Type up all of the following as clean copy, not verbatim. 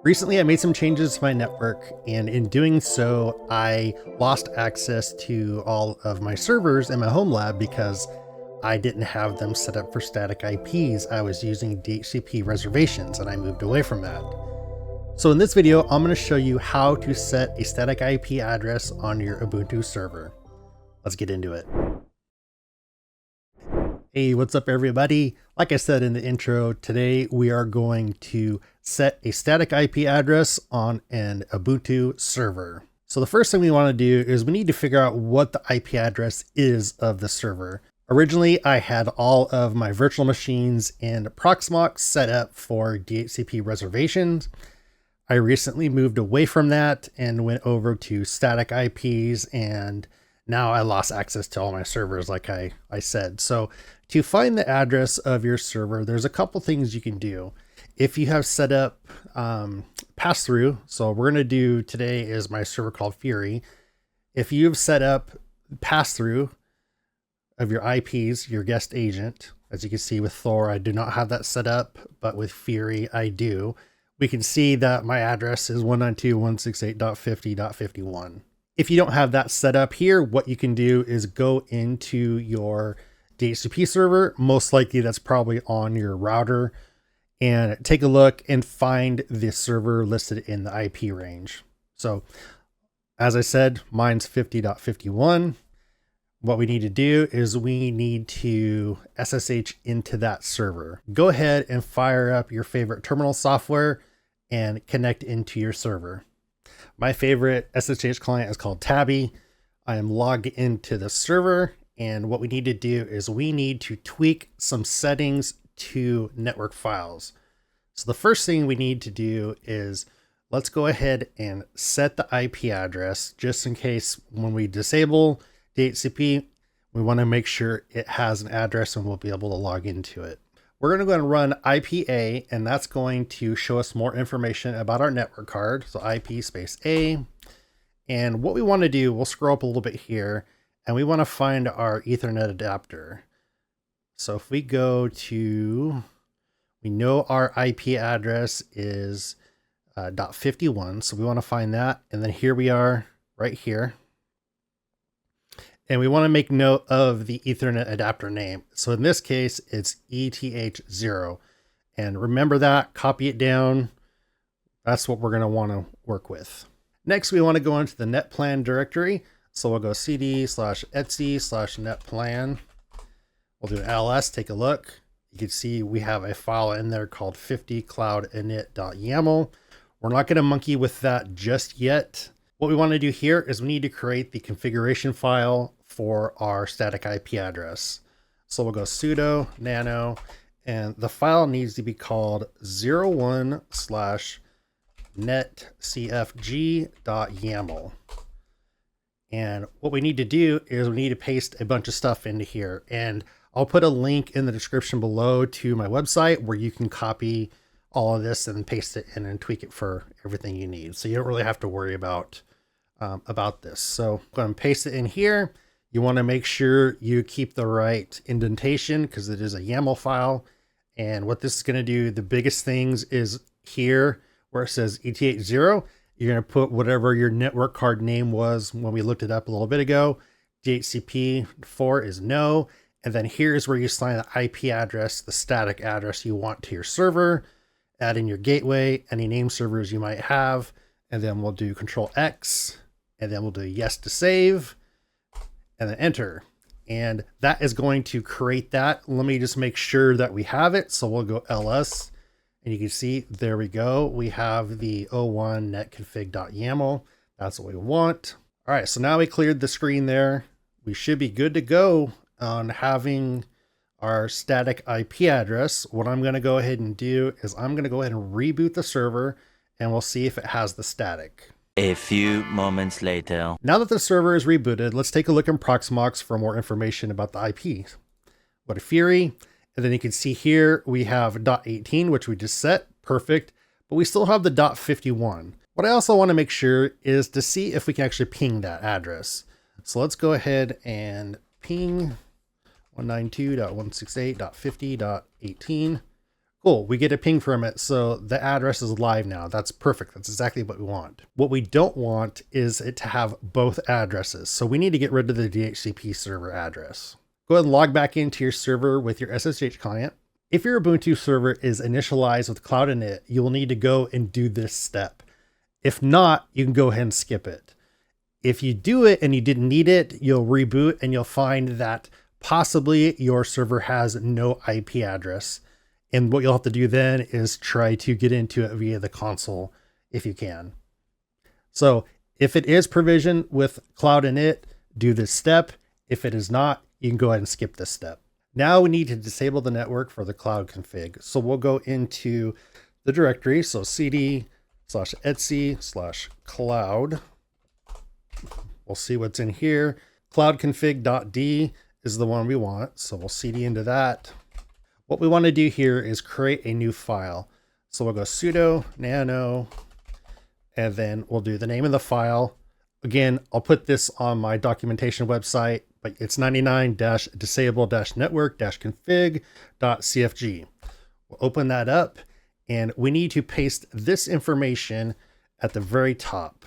Recently, I made some changes to my network, and in doing so, I lost access to all of my servers in my home lab because I didn't have them set up for static IPs. I was using DHCP reservations, and I moved away from that. So in this video, I'm going to show you how to set a static IP address on your Ubuntu server. Let's get into it. Hey, what's up everybody? Like I said in the intro, today we are going to set a static IP address on an Ubuntu server. So the first thing we want to do is we need to figure out what the IP address is of the server. Originally, I had all of my virtual machines in Proxmox set up for DHCP reservations. I recently moved away from that and went over to static IPs, and now I lost access to all my servers like I said. So to find the address of your server, there's a couple things you can do. If you have set up pass-through, so we're going to do today is my server called Fury. If you've set up pass-through of your IPs, your guest agent, as you can see with Thor, I do not have that set up, but with Fury, I do. We can see that my address is 192.168.50.51. If you don't have that set up here, what you can do is go into your DHCP server. Most likely that's probably on your router, and take a look and find the server listed in the IP range. So as I said, mine's 50.51. What we need to do is we need to SSH into that server. Go ahead and fire up your favorite terminal software and connect into your server. My favorite SSH client is called Tabby. I am logged into the server, and what we need to do is we need to tweak some settings to network files. So the first thing we need to do is let's go ahead and set the IP address, just in case when we disable DHCP, we want to make sure it has an address and we'll be able to log into it. We're going to go ahead and run IPA, and that's going to show us more information about our network card. So IP space A. And what we want to do, we'll scroll up a little bit here, and we want to find our Ethernet adapter. So if we go to, we know our IP address is .51. So we want to find that. And then here we are right here. And we want to make note of the Ethernet adapter name. So in this case, it's ETH0. And remember that, copy it down. That's what we're going to want to work with. Next, we want to go into the netplan directory. So we'll go cd/etc/netplan. We'll do an ls, take a look. You can see we have a file in there called 50 cloud-init.yaml. We're not going to monkey with that just yet. What we want to do here is we need to create the configuration file for our static IP address. So we'll go sudo nano, and the file needs to be called 01/netcfg.yaml. And what we need to do is we need to paste a bunch of stuff into here. And I'll put a link in the description below to my website where you can copy all of this and paste it in and tweak it for everything you need. So you don't really have to worry about this. So I'm going to paste it in here. You want to make sure you keep the right indentation because it is a YAML file. And what this is going to do, the biggest things is here where it says ETH0, you're going to put whatever your network card name was when we looked it up a little bit ago. DHCP 4 is no. And then here's where you assign the IP address, the static address you want to your server. Add in your gateway, any name servers you might have, and then we'll do Control X, and then we'll do yes to save, and then enter. And that is going to create that. Let me just make sure that we have it. So we'll go ls, and you can see, there we go. We have the 01 netconfig.yaml. That's what we want. All right, so now we cleared the screen there. We should be good to go on having our static IP address. What I'm going to go ahead and do is I'm going to go ahead and reboot the server, and we'll see if it has the static. A few moments later. Now that the server is rebooted, let's take a look in Proxmox for more information about the IP. What a Fury. And then you can see here we have .18, which we just set. Perfect. But we still have the .51. What I also want to make sure is to see if we can actually ping that address. So let's go ahead and ping 192.168.50.18. Cool, we get a ping from it, so the address is live now. That's perfect. That's exactly what we want. What we don't want is it to have both addresses. So we need to get rid of the DHCP server address. Go ahead and log back into your server with your SSH client. If your Ubuntu server is initialized with cloud-init, you will need to go and do this step. If not, you can go ahead and skip it. If you do it and you didn't need it, you'll reboot and you'll find that possibly your server has no IP address. And what you'll have to do then is try to get into it via the console if you can. So if it is provisioned with cloud-init, do this step. If it is not, you can go ahead and skip this step. Now we need to disable the network for the cloud config. So we'll go into the directory. So cd/etc/cloud. We'll see what's in here. Cloud-config.d is the one we want. So we'll cd into that. What we want to do here is create a new file. So we'll go sudo nano, and then we'll do the name of the file. Again, I'll put this on my documentation website, but it's 99-disable-network-config.cfg. We'll open that up, and we need to paste this information at the very top.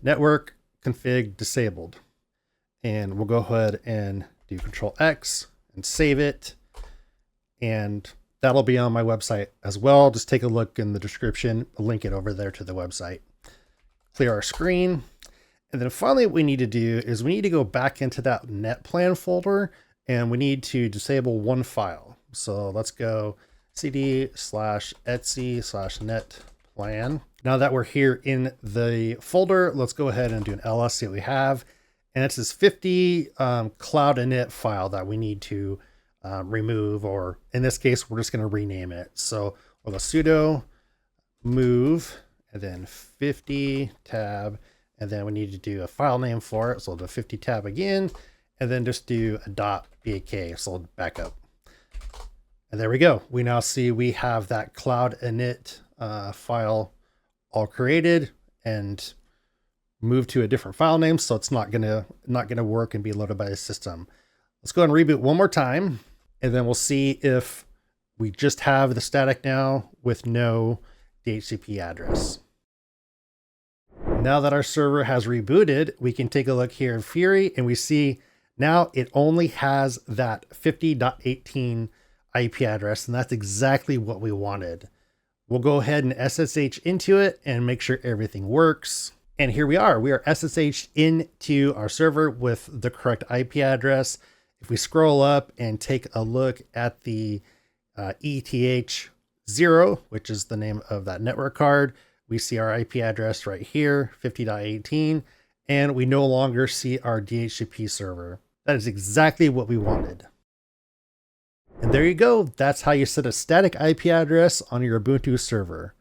Network config disabled. And we'll go ahead and do Control X and save it. And that'll be on my website as well. Just take a look in the description. I'll link it over there to the website. Clear our screen. And then finally, what we need to do is we need to go back into that netplan folder, and we need to disable one file. So let's go cd/etc/netplan. Now that we're here in the folder, let's go ahead and do an ls, see what we have. And it's this 50 cloud-init file that we need to remove, or in this case, we're just going to rename it. So we'll go sudo move and then 50 tab, and then we need to do a file name for it. So we'll do 50 tab again, and then just do a .bak. So we'll back up. And there we go. We now see we have that cloud-init file all created and moved to a different file name. So it's not gonna work and be loaded by the system. Let's go ahead and reboot one more time. And then we'll see if we just have the static now with no DHCP address. Now that our server has rebooted, we can take a look here in Fury, and we see now it only has that 50.18 IP address, and that's exactly what we wanted. We'll go ahead and SSH into it and make sure everything works. And here we are SSH'd into our server with the correct IP address. If we scroll up and take a look at the ETH0, which is the name of that network card, we see our IP address right here, 50.18, and we no longer see our DHCP server. That is exactly what we wanted. And there you go. That's how you set a static IP address on your Ubuntu server.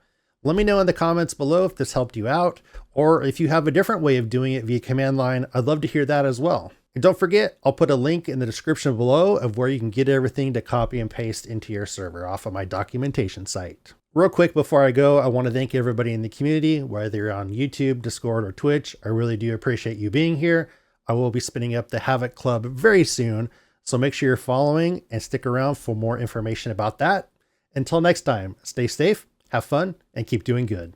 Let me know in the comments below if this helped you out, or if you have a different way of doing it via command line. I'd love to hear that as well. And don't forget, I'll put a link in the description below of where you can get everything to copy and paste into your server off of my documentation site. Real quick before I go, I want to thank everybody in the community, whether you're on YouTube, Discord, or Twitch. I really do appreciate you being here. I will be spinning up the HAVOK Club very soon, so make sure you're following and stick around for more information about that. Until next time, stay safe, have fun, and keep doing good.